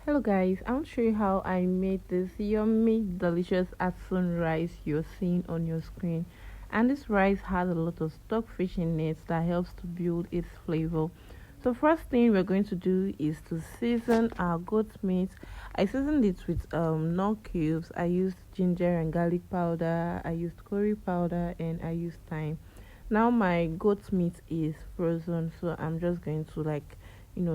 Hello guys, I want to show you how I made this yummy delicious Asun rice you're seeing on your screen. And this rice has a lot of stockfish in it that helps to build its flavor. So first thing we're going to do is to season our goat meat. I seasoned it with nut cubes. I used ginger and garlic powder, I used curry powder, and I used thyme. Now my goat meat is frozen, so I'm just going to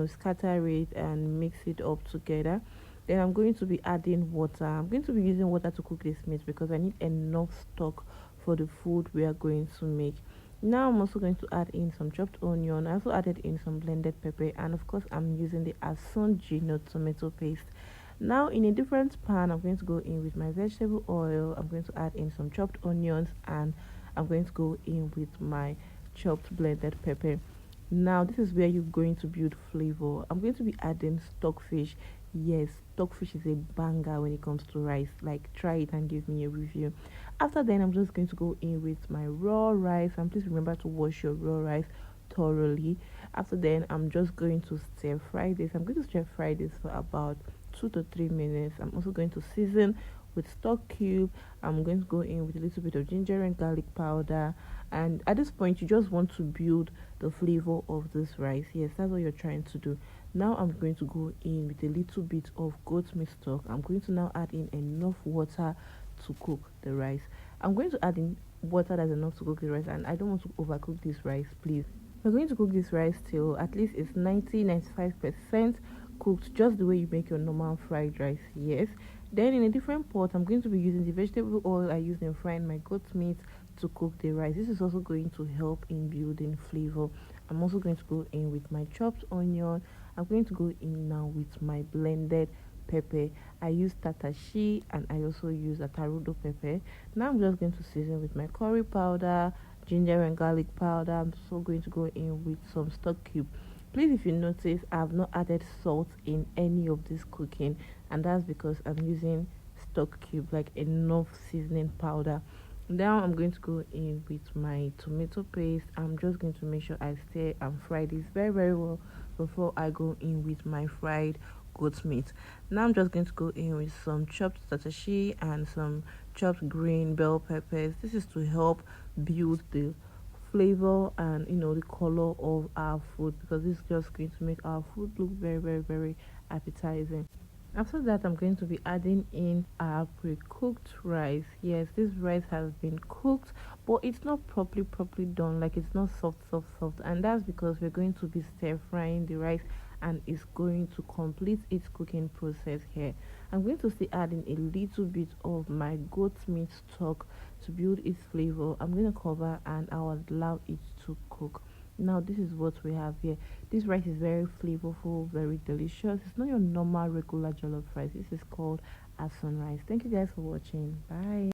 scatter it and mix it up together. Then I'm going to be adding water. I'm going to be using water to cook this meat because I need enough stock for the food we are going to make. Now I'm also going to add in some chopped onion. I also added in some blended pepper, and of course I'm using the Asun tomato paste. Now in a different pan, I'm going to go in with my vegetable oil. I'm going to add in some chopped onions, and I'm going to go in with my chopped blended pepper. Now this is where you're going to build flavor. I'm going to be adding stockfish. Yes, stockfish is a banger when it comes to rice. Like, try it and give me a review. After then, I'm just going to go in with my raw rice, and please remember to wash your raw rice thoroughly. After then, I'm just going to stir fry this. I'm going to stir fry this for about 2 to 3 minutes. I'm also going to season with stock cube. I'm going to go in with a little bit of ginger and garlic powder, and at this point you just want to build the flavor of this rice. Yes, that's what you're trying to do. Now I'm going to go in with a little bit of goat meat stock. I'm going to now add in enough water to cook the rice. I'm going to add in water that's enough to cook the rice, and I don't want to overcook this rice, please. We're going to cook this rice till at least it's 90-95% cooked, just the way you make your normal fried rice. Yes. Then in a different pot, I'm going to be using the vegetable oil I used in frying my goat meat to cook the rice. This is also going to help in building flavor. I'm also going to go in with my chopped onion. I'm going to go in now with my blended pepper. I use tatashi and I also use atarudo pepper. Now I'm just going to season with my curry powder, ginger and garlic powder. I'm also going to go in with some stock cube. Please, if you notice, I have not added salt in any of this cooking, and that's because I'm using stock cube, like enough seasoning powder. Now I'm going to go in with my tomato paste. I'm just going to make sure I stir and fry this very very well before I go in with my fried goat meat. Now I'm just going to go in with some chopped satashi and some chopped green bell peppers. This is to help build the flavor and the color of our food, because this is just going to make our food look very very very appetizing. After that, I'm going to be adding in our pre-cooked rice. Yes, this rice has been cooked, but it's not properly done. Like, it's not soft, and that's because we're going to be stir frying the rice, and it's going to complete its cooking process here. I'm going to still add in a little bit of my goat meat stock to build its flavor. I'm going to cover and I'll allow it to cook. Now this is what we have here. This rice is very flavorful, very delicious. It's not your normal regular jollof rice. This is called Asun rice. Thank you guys for watching. Bye.